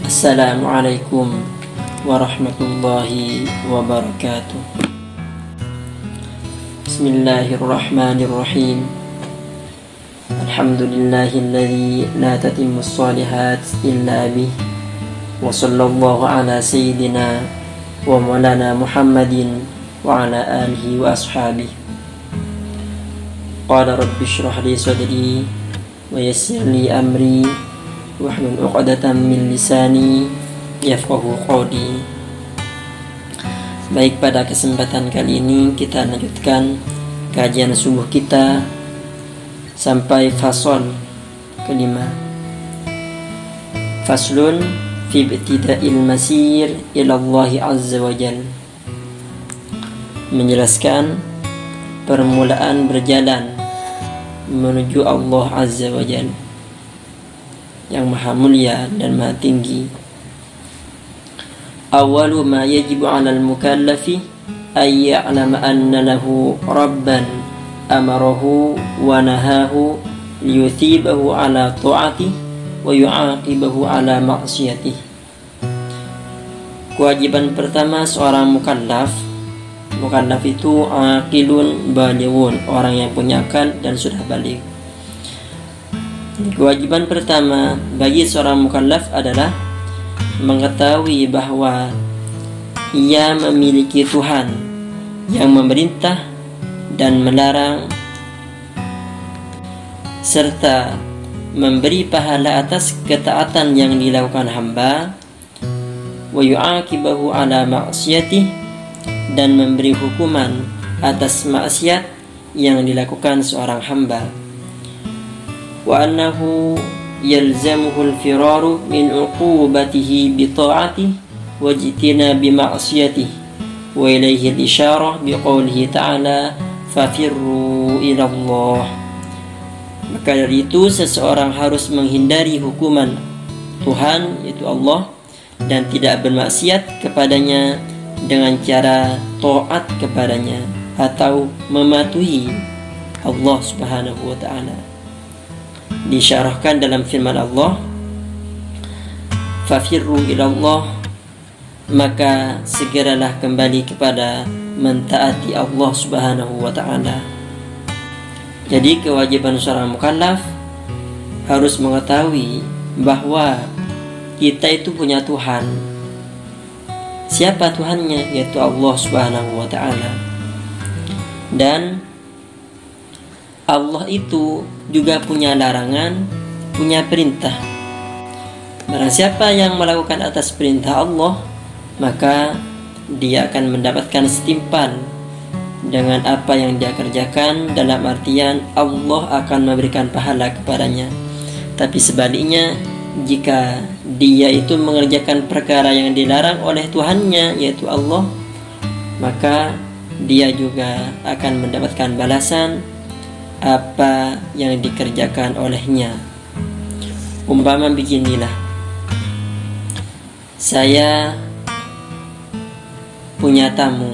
Assalamualaikum warahmatullahi wabarakatuh. Bismillahirrahmanirrahim. Alhamdulillahilladzi la tatimmu shalihat illa bih. Wa sallallahu ala sayyidina wa maulana Muhammadin wa ala alihi wa ashabihi. Qala rabbi shrah li sadri wa yassir li amri wahlul 'uqdatam min lisani yafqahu qawli. Baik, pada kesempatan kali ini kita lanjutkan kajian subuh kita sampai fasal kelima. Faslun fi ibtida'il masir ila Allah azza wa jalla. Menjelaskan permulaan berjalan menuju Allah azza wa jalla yang maha mulia dan maha tinggi. Awalu ma yajibu 'alal mukallafi ay ya'lama anna lahu rabban amarahu wa nahahu liyuthibahu 'ala ta'atihi wa yu'aqibahu 'ala ma'siyatihi. Kewajiban pertama seorang mukallaf itu aqilun balighun, orang yang punya akal dan sudah baligh. Kewajiban pertama bagi seorang mukallaf adalah mengetahui bahwa ia memiliki Tuhan yang memerintah dan melarang serta memberi pahala atas ketaatan yang dilakukan hamba, wa yu'aqibahu 'ala ma'siyatih, dan memberi hukuman atas maksiat yang dilakukan seorang hamba. Wa annahu yalzamuhu al-firaru min uqubatihi bi ta'atihi wa ijtinabi ma'siyatihi, wa ilayhi al-isyarah bi qawlihi ta'ala fafirru ila Allah. Maka dari itu seseorang harus menghindari hukuman Tuhan, yaitu Allah, dan tidak bermaksiat kepadanya dengan cara taat kepadanya atau mematuhi Allah Subhanahu wa ta'ala. Disyarahkan dalam firman Allah, fafirru ilallah, maka segeralah kembali kepada mentaati Allah Subhanahu wa ta'ala. Jadi kewajiban seorang mukallaf harus mengetahui bahwa kita itu punya Tuhan. Siapa Tuhannya? Yaitu Allah Subhanahu wa ta'ala. Dan Allah itu juga punya larangan, punya perintah. Barang siapa yang melakukan atas perintah Allah, maka dia akan mendapatkan setimpal dengan apa yang dia kerjakan, dalam artian Allah akan memberikan pahala kepadanya. Tapi sebaliknya, jika dia itu mengerjakan perkara yang dilarang oleh Tuhannya, yaitu Allah, maka dia juga akan mendapatkan balasan apa yang dikerjakan olehnya. Umpama beginilah, saya punya tamu,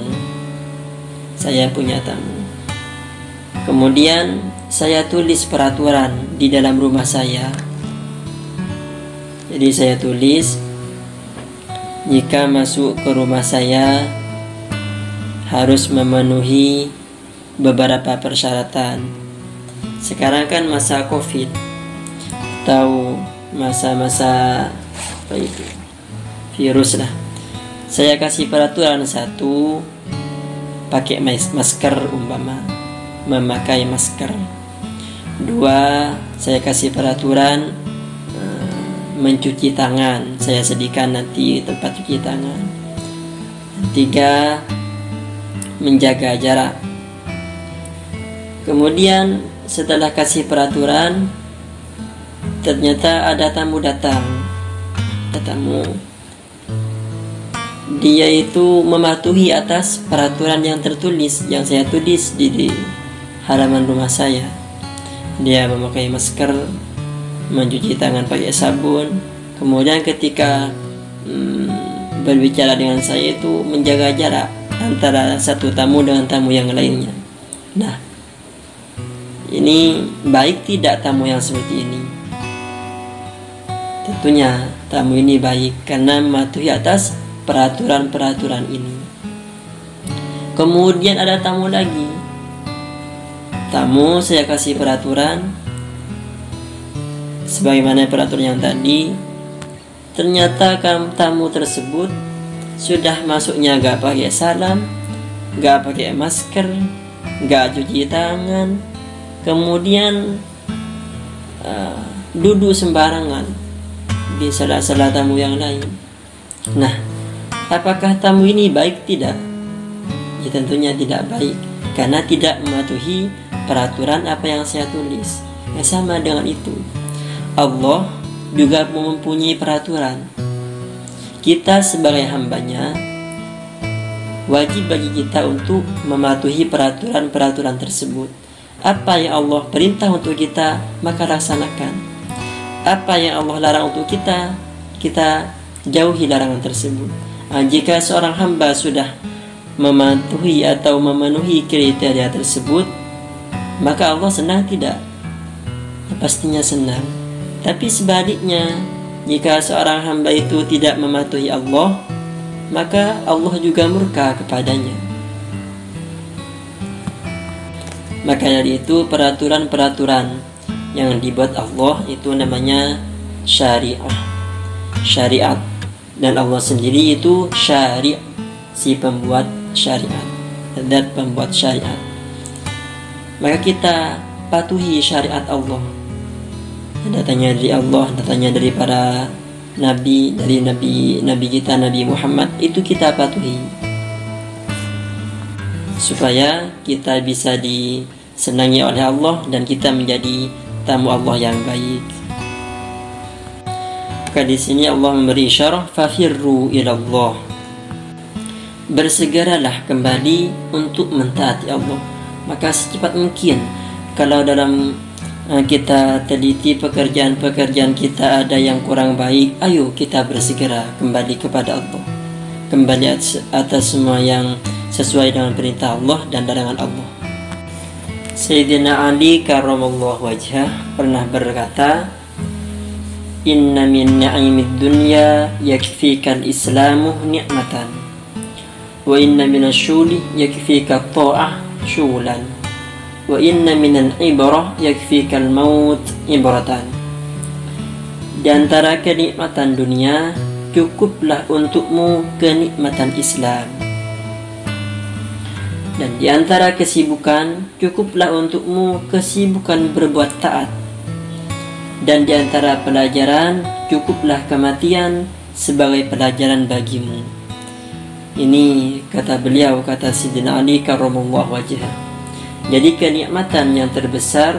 kemudian saya tulis peraturan di dalam rumah saya. Jadi saya tulis, jika masuk ke rumah saya harus memenuhi beberapa persyaratan. Sekarang kan masa COVID atau masa-masa apa itu, virus lah. Saya kasih peraturan satu, pakai masker, umpama memakai masker. Dua, saya kasih peraturan mencuci tangan, saya sediakan nanti tempat cuci tangan. Tiga, menjaga jarak. Kemudian setelah kasih peraturan, ternyata ada tamu datang. Dia itu mematuhi atas peraturan yang tertulis, yang saya tulis di halaman rumah saya. Dia memakai masker, mencuci tangan pakai sabun, kemudian ketika berbicara dengan saya itu menjaga jarak antara satu tamu dengan tamu yang lainnya. Nah, ini baik tidak tamu yang seperti ini? tentunya tamu ini baik karena mematuhi atas peraturan-peraturan ini. Kemudian ada tamu lagi. Tamu saya kasih peraturan sebagaimana peraturan yang tadi. Ternyata tamu tersebut sudah masuknya gak pakai salam, gak pakai masker, gak cuci tangan, kemudian duduk sembarangan di sela-sela tamu yang lain. Nah, apakah tamu ini baik? Tidak. Ya, tentunya tidak baik karena tidak mematuhi peraturan apa yang saya tulis. Ya, sama dengan itu, Allah juga mempunyai peraturan. Kita sebagai hambanya wajib bagi kita untuk mematuhi peraturan-peraturan tersebut. Apa yang Allah perintah untuk kita, maka laksanakan. Apa yang Allah larang untuk kita, kita jauhi larangan tersebut. Jika seorang hamba sudah mematuhi atau memenuhi kriteria tersebut, maka Allah senang tidak? Pastinya senang. Tapi sebaliknya, jika seorang hamba itu tidak mematuhi Allah, maka Allah juga murka kepadanya. Maka dari itu peraturan-peraturan yang dibuat Allah itu namanya syariat. Dan Allah sendiri itu syari', si pembuat syariat, zat pembuat syariat. Maka kita patuhi syariat Allah. Datangnya dari Allah, datangnya dari para nabi, dari nabi kita Nabi Muhammad, itu kita patuhi supaya kita bisa disenangi oleh Allah dan kita menjadi tamu Allah yang baik. Maka di sini Allah memberi isyarat fafirru ilallah, bersegeralah kembali untuk mentaati Allah. Maka secepat mungkin, kalau dalam kita teliti pekerjaan-pekerjaan kita ada yang kurang baik, ayo kita bersegera kembali kepada Allah, kembali atas semua yang sesuai dengan perintah Allah dan larangan Allah. Sayyidina Ali karramallahu wajhah pernah berkata, inna min ni'imid dunya yakfikal islamu ni'matan, wa inna minasyuli yakfika ta'ah syulan, wa inna minal ibrah yakfikal maut ibratan. Di antara kenikmatan dunia cukuplah untukmu kenikmatan Islam, dan di antara kesibukan cukuplah untukmu kesibukan berbuat taat, dan di antara pelajaran cukuplah kematian sebagai pelajaran bagimu. Ini kata beliau, kata Sayyidina Ali karramallahu wajhah. Jadi kenikmatan yang terbesar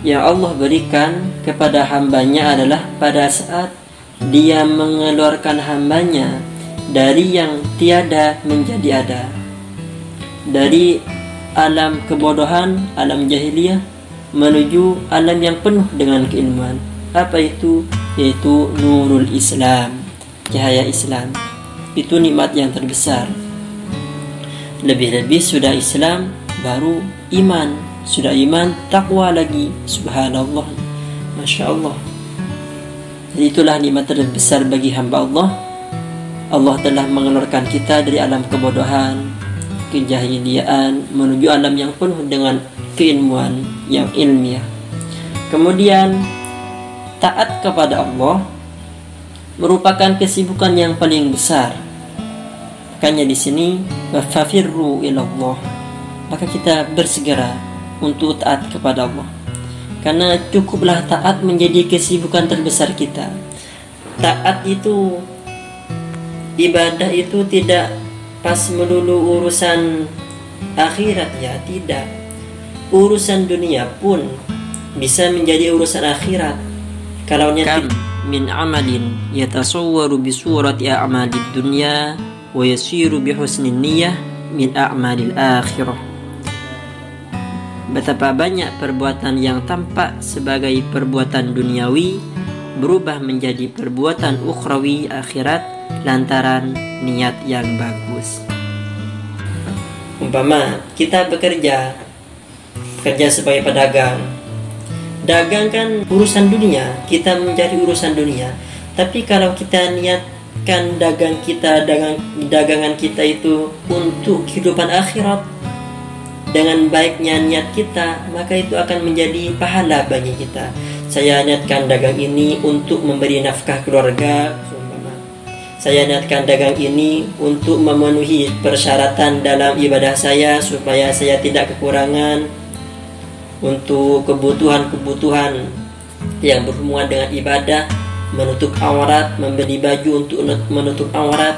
yang Allah berikan kepada hambanya adalah pada saat dia mengeluarkan hambanya dari yang tiada menjadi ada, dari alam kebodohan, alam jahiliyah, menuju alam yang penuh dengan keilmuan. Apa itu? Yaitu nurul Islam, cahaya Islam. Itu nikmat yang terbesar. Lebih-lebih sudah Islam, baru iman. Sudah iman, takwa lagi. Subhanallah, Masya Allah. Jadi itulah nikmat terbesar bagi hamba Allah. Allah telah mengeluarkan kita dari alam kebodohan, kejahiliaan, menuju alam yang penuh dengan keilmuan yang ilmiah. Kemudian taat kepada Allah merupakan kesibukan yang paling besar. Makanya di sini fafirru ilallah, maka kita bersegera untuk taat kepada Allah, karena cukuplah taat menjadi kesibukan terbesar kita. Taat itu, ibadah itu tidak pas melulu urusan akhirat, ya tidak. Urusan dunia pun bisa menjadi urusan akhirat. Kalau nyata min amalin yatasawwaru bi surati a'malid dunya wa yasiru bi husnin niyyah min a'malil akhirah. Betapa banyak perbuatan yang tampak sebagai perbuatan duniawi berubah menjadi perbuatan ukhrawi akhirat lantaran niat yang bagus. Umpama kita bekerja sebagai pedagang, dagang kan urusan dunia, kita mencari urusan dunia. Tapi kalau kita niatkan dagangan kita itu untuk kehidupan akhirat, dengan baiknya niat kita, maka itu akan menjadi pahala bagi kita. Saya niatkan dagang ini untuk memberi nafkah keluarga. Saya niatkan dagang ini untuk memenuhi persyaratan dalam ibadah saya supaya saya tidak kekurangan untuk kebutuhan-kebutuhan yang berhubungan dengan ibadah, menutup aurat, membeli baju untuk menutup aurat.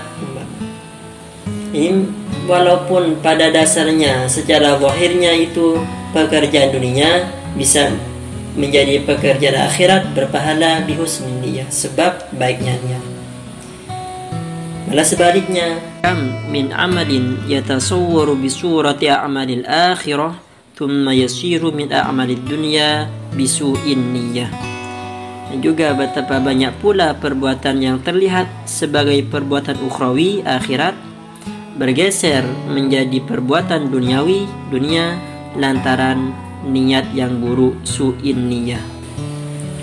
Ini walaupun pada dasarnya secara zahirnya itu pekerjaan dunia, bisa menjadi pekerjaan akhirat berpahala bihusnil niyah, sebab baiknya niat. Malah sebaliknya, kam min amalin yatasawwaru bi surati a'malil akhirah thumma yasiru min a'malid dunya bisu'in niyah. Dan juga betapa banyak pula perbuatan yang terlihat sebagai perbuatan ukhrawi akhirat bergeser menjadi perbuatan duniawi dunia lantaran niat yang buruk, su'in niyah.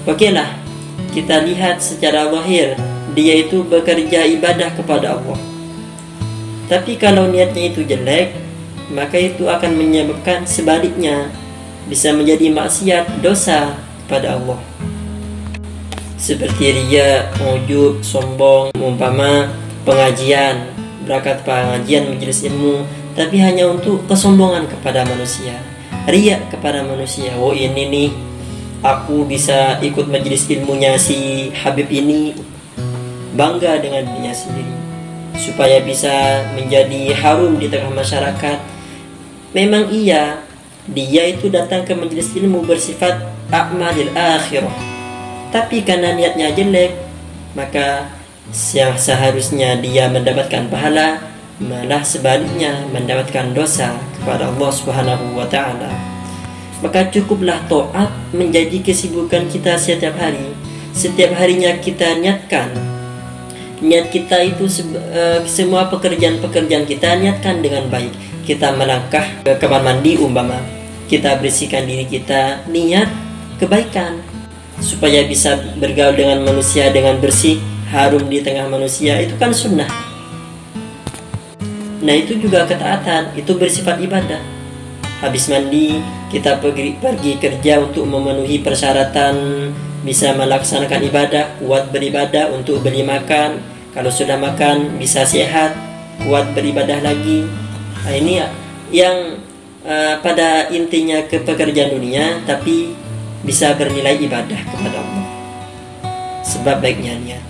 Okeylah, kita lihat secara zahir dia itu bekerja ibadah kepada Allah. Tapi kalau niatnya itu jelek, maka itu akan menyebabkan sebaliknya, bisa menjadi maksiat, dosa kepada Allah. Seperti riya, ujub, sombong, umpama pengajian, berangkat pengajian majelis ilmu, tapi hanya untuk kesombongan kepada manusia, riya kepada manusia. Oh ini nih, aku bisa ikut majelis ilmunya si Habib ini, bangga dengan dirinya sendiri, supaya bisa menjadi harum di tengah masyarakat. Memang iya, dia itu datang ke majelis ilmu bersifat a'malil akhirah, tapi karena niatnya jelek, maka yang seharusnya dia mendapatkan pahala, malah sebaliknya mendapatkan dosa kepada Allah Subhanahu wa ta'ala. Maka cukuplah taat menjadi kesibukan kita setiap hari. Setiap harinya kita niatkan, niat kita itu semua pekerjaan-pekerjaan kita niatkan dengan baik. Kita melangkah ke kamar mandi umpama, kita bersihkan diri kita, niat kebaikan supaya bisa bergaul dengan manusia dengan bersih, harum di tengah manusia. Itu kan sunnah. Nah itu juga ketaatan, itu bersifat ibadah. Habis mandi kita pergi kerja untuk memenuhi persyaratan bisa melaksanakan ibadah, kuat beribadah untuk beli makan. Kalau sudah makan bisa sehat, kuat beribadah lagi. Nah, ini yang pada intinya ke pekerjaan dunia, tapi bisa bernilai ibadah kepada Allah, sebab baiknya niat.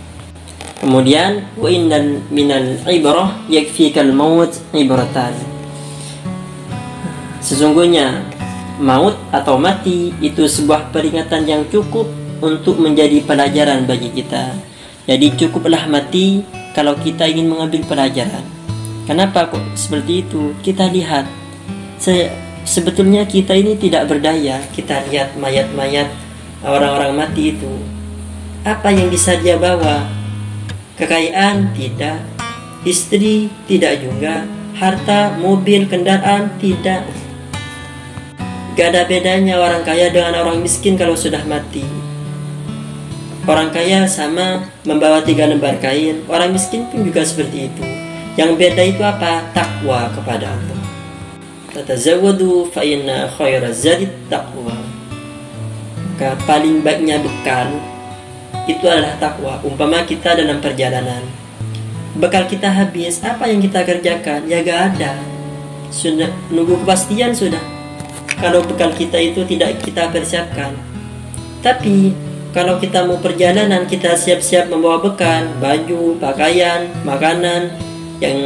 Kemudian wa innal minal ibrah yakfikal maut ibratan. Sesungguhnya maut atau mati itu sebuah peringatan yang cukup untuk menjadi pelajaran bagi kita. Jadi cukuplah mati kalau kita ingin mengambil pelajaran. Kenapa kok seperti itu? Kita lihat, sebetulnya kita ini tidak berdaya. Kita lihat mayat-mayat orang-orang mati itu, apa yang bisa dia bawa? Kekayaan tidak, istri tidak juga, harta, mobil, kendaraan tidak. Gak ada bedanya orang kaya dengan orang miskin kalau sudah mati. Orang kaya sama membawa 3 lembar kain, orang miskin pun juga seperti itu. Yang beda itu apa? Takwa kepada Allah. Tatazawwadu fa inna khairaz zadi taqwa. Paling baiknya bekal itu adalah takwa. Umpama kita dalam perjalanan, bekal kita habis, apa yang kita kerjakan? Ya gak ada, sudah nunggu kepastian sudah. Kalau bekal kita itu tidak kita persiapkan. Tapi kalau kita mau perjalanan, kita siap-siap membawa bekal, baju, pakaian, makanan yang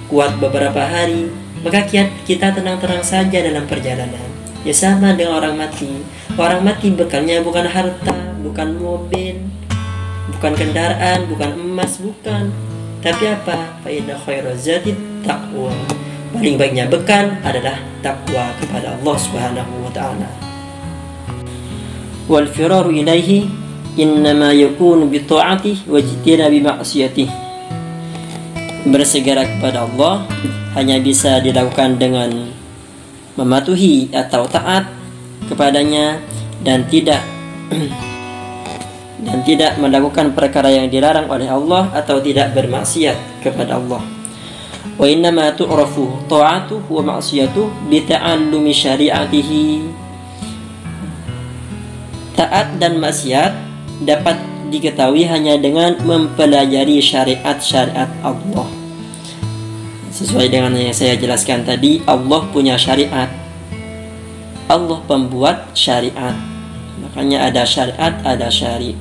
kuat beberapa hari, maka kita tenang-tenang saja dalam perjalanan. Ya sama dengan orang mati. Orang mati bekalnya bukan harta, bukan mobil, bukan kendaraan, bukan emas, bukan. Tapi apa? Fa inna khairaz zadi taqwa. Paling baiknya bekal adalah takwa kepada Allah Subhanahu wa ta'ala. Wal firaru ilaihi innama yakunu bi ta'atihi wa jitinabi ma'siyatihi. Bersegera kepada Allah hanya bisa dilakukan dengan mematuhi atau taat kepadanya dan tidak melakukan perkara yang dilarang oleh Allah atau tidak bermaksiat kepada Allah. Wa innama tu'rafu ta'atuhu wa ma'siyatuhu bi ta'allumi syari'atihi. Taat dan maksiat dapat diketahui hanya dengan mempelajari syariat-syariat Allah. Sesuai dengan yang saya jelaskan tadi, Allah punya syariat. Allah pembuat syariat. Makanya ada syariat, ada syari.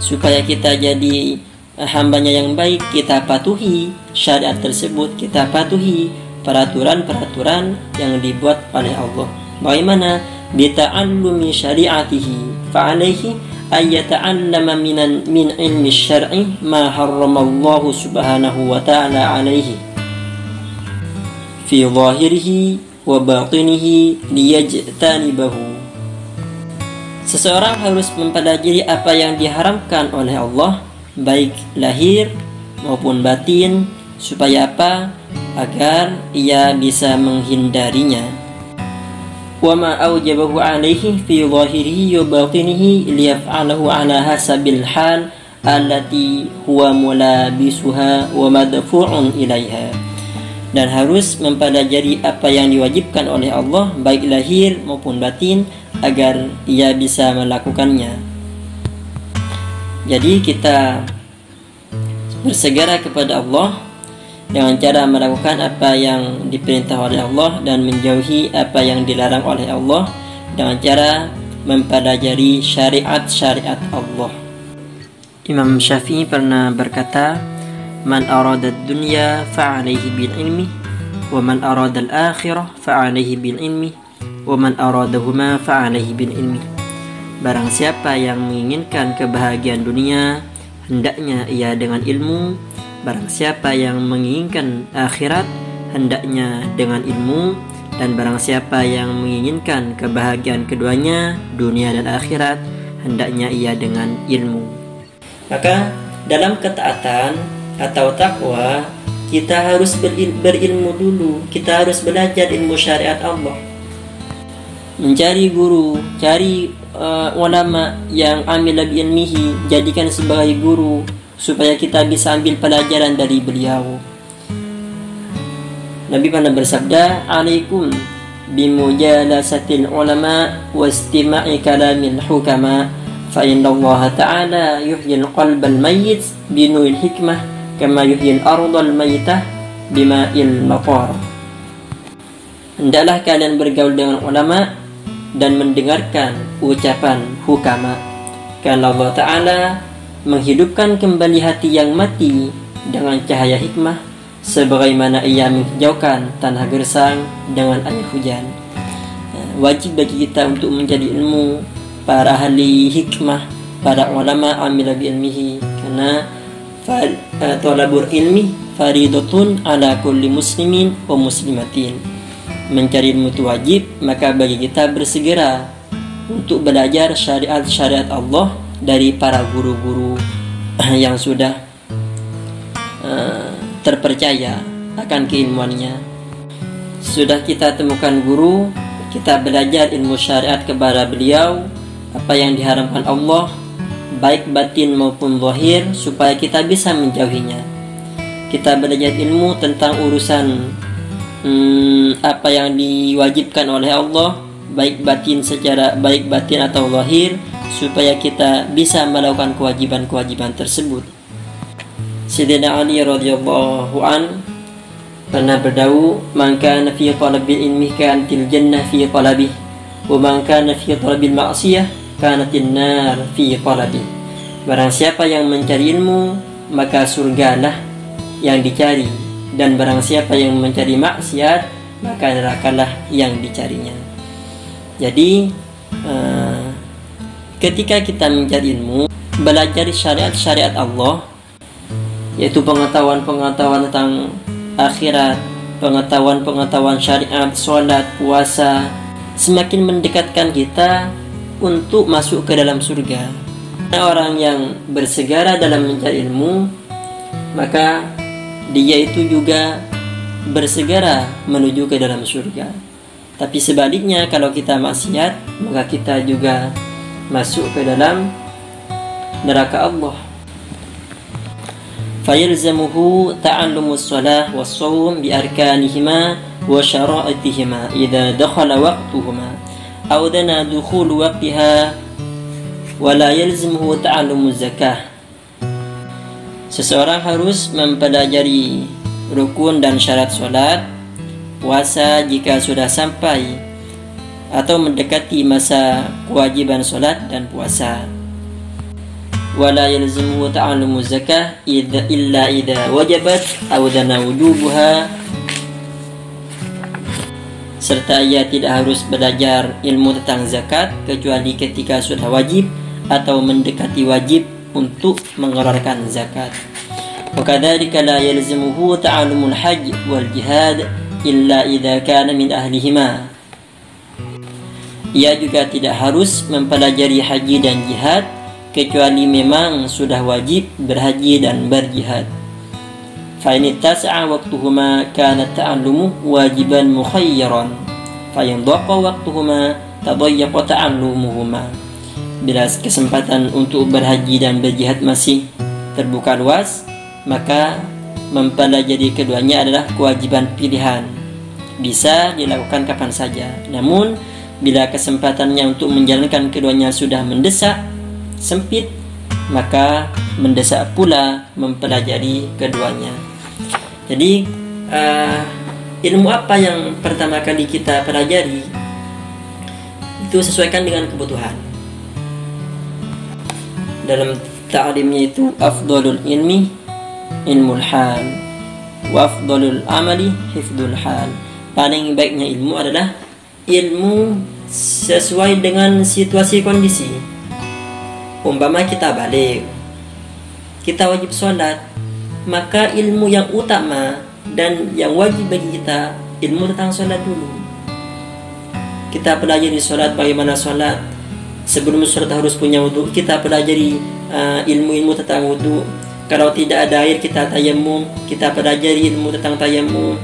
Supaya kita jadi hambanya yang baik, kita patuhi syariat tersebut, kita patuhi peraturan-peraturan yang dibuat oleh Allah. Bagaimana? Bita'allumi syari'atihi fa'alaihi ayyata'allama min ilmi syar'i ma harramallahu subhanahu wa ta'ala alaihi fi zahirihi wa batinihi liyajtanibahu. Seseorang harus mempelajari apa yang diharamkan oleh Allah, baik lahir maupun batin, supaya apa? Agar ia bisa menghindarinya. Wa ma aujabahu alaihi fi zahirihi wa batinihi liyaf'alahu ala hasabil hal allati huwa mulabisuha wa madfu'un ilaiha. Dan harus mempelajari apa yang diwajibkan oleh Allah, baik lahir maupun batin, agar ia bisa melakukannya. Jadi kita bersegera kepada Allah dengan cara melakukan apa yang diperintah oleh Allah dan menjauhi apa yang dilarang oleh Allah dengan cara mempelajari syariat-syariat Allah. Imam Syafi'i pernah berkata, "Man arada ad-dunya fa'alaihi bil ilmi, wa man arada al-akhirah fa'alaihi bil ilmi, wa man aradahuma fa'alaihi bil ilmi." Barang siapa yang menginginkan kebahagiaan dunia, hendaknya ia dengan ilmu. Barang siapa yang menginginkan akhirat, hendaknya dengan ilmu. Dan barang siapa yang menginginkan kebahagiaan keduanya, dunia dan akhirat, hendaknya ia dengan ilmu. Maka dalam ketaatan atau takwa, kita harus berilmu dulu. Kita harus belajar ilmu syariat Allah. Mencari guru, cari ulama yang amila bi ilmihi, jadikan sebagai guru supaya kita bisa ambil pelajaran dari beliau. Nabi pernah bersabda, "Alaikum bimujalasatil ulama wastima'i kalamil hukama, fa inna Allah ta'ala yuhyil qalbal mayyit binuril hikmah kama yuhyil ardal mayyitah bima'il maqar." Hendaklah kalian bergaul dengan ulama dan mendengarkan ucapan hukama, karena Allah Ta'ala menghidupkan kembali hati yang mati dengan cahaya hikmah, sebagaimana ia menghijaukan tanah gersang dengan air hujan. Wajib bagi kita untuk mencari ilmu para ahli hikmah, para ulama amila bi ilmihi, karena talabul ilmi faridatun ala kulli muslimin wa muslimatin. Mencari ilmu itu wajib, maka bagi kita bersegera untuk belajar syariat-syariat Allah dari para guru-guru yang sudah terpercaya akan keilmuannya. Sudah kita temukan guru, kita belajar ilmu syariat kepada beliau, apa yang diharamkan Allah, baik batin maupun zahir, supaya kita bisa menjauhinya. Kita belajar ilmu tentang urusan apa yang diwajibkan oleh Allah, baik batin atau zahir, supaya kita bisa melakukan kewajiban-kewajiban tersebut. Sayyidina Ali radhiyallahu an pernah berdawuh, "Man kana fi talabil ilmi kanatil jannah fi talabihi, wa man kana fi talabil ma'siyah kanatin nar fi talabihi." Barang siapa yang mencari ilmu, maka surgalah yang dicari, dan barang siapa yang mencari maksiat, maka nerakalah yang dicarinya. Jadi ketika kita mencari ilmu, belajar syariat-syariat Allah, yaitu pengetahuan-pengetahuan tentang akhirat, pengetahuan-pengetahuan syariat, sholat, puasa, semakin mendekatkan kita untuk masuk ke dalam surga. Orang yang bersegera dalam mencari ilmu, maka dia itu juga bersegera menuju ke dalam surga. Tapi sebaliknya, kalau kita maksiat, maka kita juga masuk ke dalam neraka Allah. Fayalzamuhu ta'allumus shalah was-shaum bi arkanihima wa syara'itihima idza dakhala waqtuhuma aw dana dukhul waqtiha wa la yalzamuhu ta'allumuz zakah. Seseorang harus mempelajari rukun dan syarat salat, puasa jika sudah sampai atau mendekati masa kewajiban salat dan puasa. Wala yalzamuhu ta'allumu zakah illa idza wajabat aw dana wujubuha, serta ia tidak harus belajar ilmu tentang zakat kecuali ketika sudah wajib atau mendekati wajib untuk mengeluarkan zakat. Wa kadzalika la yalzamuhu ta'allumul hajj wal jihad illa idza kana min ahlihima. Ia juga tidak harus mempelajari haji dan jihad kecuali memang sudah wajib berhaji dan berjihad. Fa in tasa'a waqtuhuma kana ta'allumu wajiban mukhayyaran fa in dhaqa waqtuhuma tadayyaqa ta'allumuhuma. Bila kesempatan untuk berhaji dan berjihad masih terbuka luas, maka mempelajari keduanya adalah kewajiban pilihan. Bisa dilakukan kapan saja. Namun bila kesempatannya untuk menjalankan keduanya sudah mendesak, sempit, maka mendesak pula mempelajari keduanya. Jadi ilmu apa yang pertama kali kita pelajari itu sesuaikan dengan kebutuhan. Dalam ta'limnya itu afdalul ilmi ilmul hal wa afdalul amali hifdul hal. Paling baiknya ilmu adalah ilmu sesuai dengan situasi kondisi. Umpama kita balik, kita wajib sholat, maka ilmu yang utama dan yang wajib bagi kita ilmu tentang sholat dulu. Kita pelajari sholat, bagaimana sholat. Sebelum sholat harus punya wudhu. Kita pelajari ilmu-ilmu tentang wudhu. Kalau tidak ada air kita tayamum, kita pelajari ilmu tentang tayamum.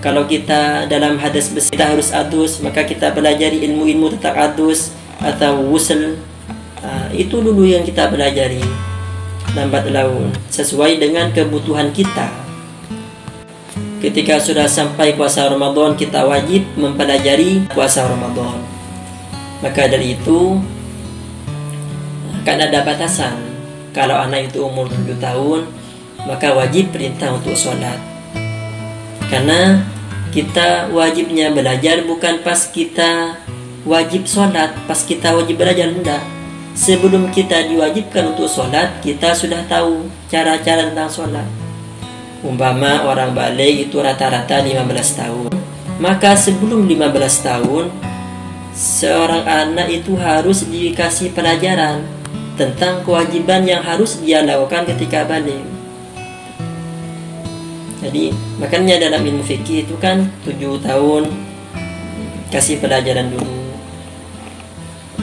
Kalau kita dalam hadas besar kita harus adus, maka kita pelajari ilmu-ilmu tentang adus atau wusl. Itu dulu yang kita pelajari lambat laun sesuai dengan kebutuhan kita. Ketika sudah sampai puasa Ramadan, kita wajib mempelajari puasa Ramadan. Maka dari itu akan ada batasan. Kalau anak itu umur 7 tahun, maka wajib perintah untuk sholat. Karena kita wajibnya belajar bukan pas kita wajib sholat, pas kita wajib belajar, enggak. Sebelum kita diwajibkan untuk sholat, kita sudah tahu cara-cara tentang sholat. Umpama orang balik itu rata-rata 15 tahun, maka sebelum 15 tahun seorang anak itu harus dikasih pelajaran tentang kewajiban yang harus dia lakukan ketika balik. Jadi makanya dalam ilmu fikih itu kan 7 tahun kasih pelajaran dulu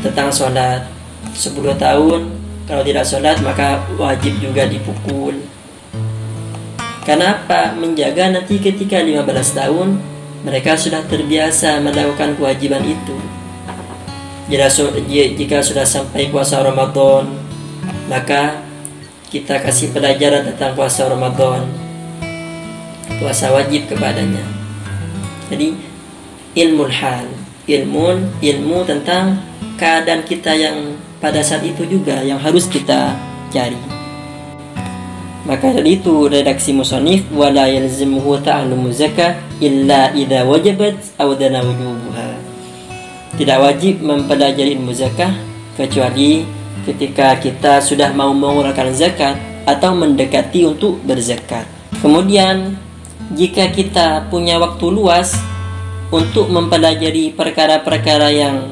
tentang sholat. 10 tahun kalau tidak sholat maka wajib juga dipukul. Kenapa? Menjaga nanti ketika 15 tahun mereka sudah terbiasa melakukan kewajiban itu. Jika sudah sampai puasa Ramadan, maka kita kasih pelajaran tentang puasa Ramadan, puasa wajib kepadanya. Jadi ilmu hal, ilmu tentang keadaan kita yang pada saat itu juga yang harus kita cari. Maka dari itu redaksi musannif wala yalzimuhu ta'allumu zakah illa idza wajabat aw dana wujubuha. Tidak wajib mempelajari ilmu zakah kecuali ketika kita sudah mau mengeluarkan zakat atau mendekati untuk berzakat. Kemudian jika kita punya waktu luas untuk mempelajari perkara-perkara yang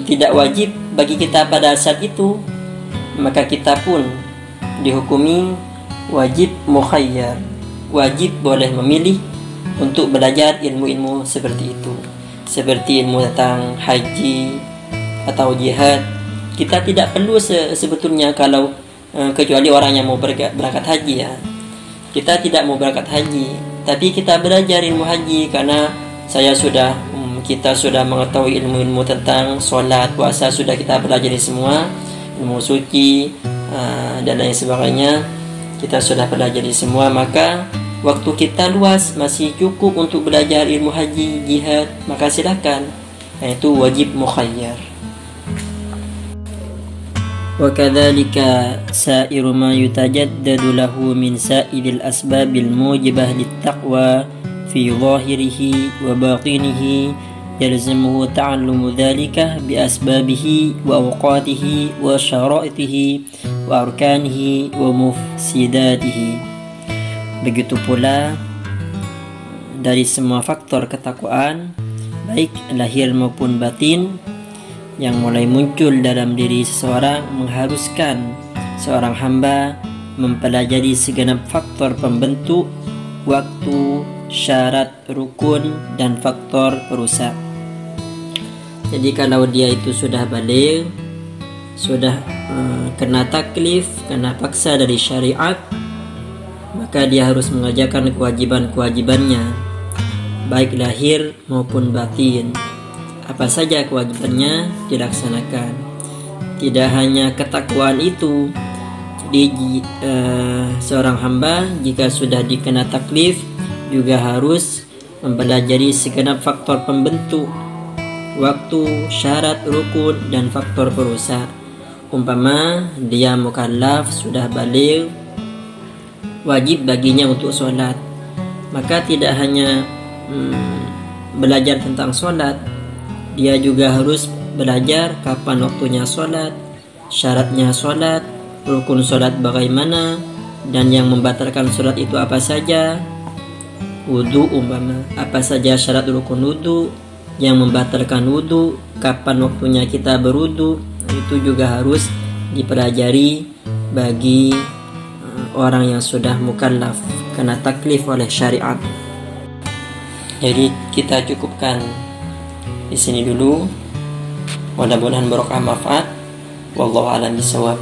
tidak wajib bagi kita pada saat itu, maka kita pun dihukumi wajib mukhayyar, wajib boleh memilih untuk belajar ilmu-ilmu seperti itu, seperti ilmu tentang haji atau jihad. Kita tidak perlu sebetulnya kalau kecuali orang yang mau berangkat haji ya. Kita tidak mau berangkat haji, tapi kita belajar ilmu haji karena saya sudah kita sudah mengetahui ilmu-ilmu tentang sholat, puasa, sudah kita pelajari semua, ilmu suci dan lain sebagainya kita sudah pelajari semua, maka waktu kita luas, masih cukup untuk belajar ilmu haji, jihad, maka silakan. Itu wajib mukhayyar. Wa kadzalika sa'iru ma yutajaddadu lahu min sa'iril asbabil mujibah littaqwa fi zahirihi wa batinihi yalzamuhu ta'allumu dhalika bi asbabihi wa awqatihi wa syara'itihi wa arkanihi wa mufsidatihi. Begitu pula dari semua faktor ketakwaan, baik lahir maupun batin, yang mulai muncul dalam diri seseorang mengharuskan seorang hamba mempelajari segenap faktor pembentuk, waktu, syarat, rukun, dan faktor perusak. Jadi kalau dia itu sudah baligh, sudah kena taklif, kena paksa dari syariat, maka dia harus mengerjakan kewajiban-kewajibannya, baik lahir maupun batin. Apa saja kewajibannya dilaksanakan. Tidak hanya ketakwaan itu. Jadi seorang hamba jika sudah dikena taklif juga harus mempelajari segenap faktor pembentuk, waktu, syarat, rukun, dan faktor perusak. Umpama dia mukallaf, sudah baligh, wajib baginya untuk sholat, maka tidak hanya belajar tentang sholat, dia juga harus belajar kapan waktunya sholat, syaratnya sholat, rukun sholat bagaimana, dan yang membatalkan sholat itu apa saja. Wudu umpama, apa saja syarat rukun wudu, yang membatalkan wudu, kapan waktunya kita berwudu, itu juga harus dipelajari bagi orang yang sudah mukallaf, kena taklif oleh syariat. Jadi kita cukupkan di sini dulu. Mudah-mudahan barokah manfaat. Wallahu a'lam bishawab.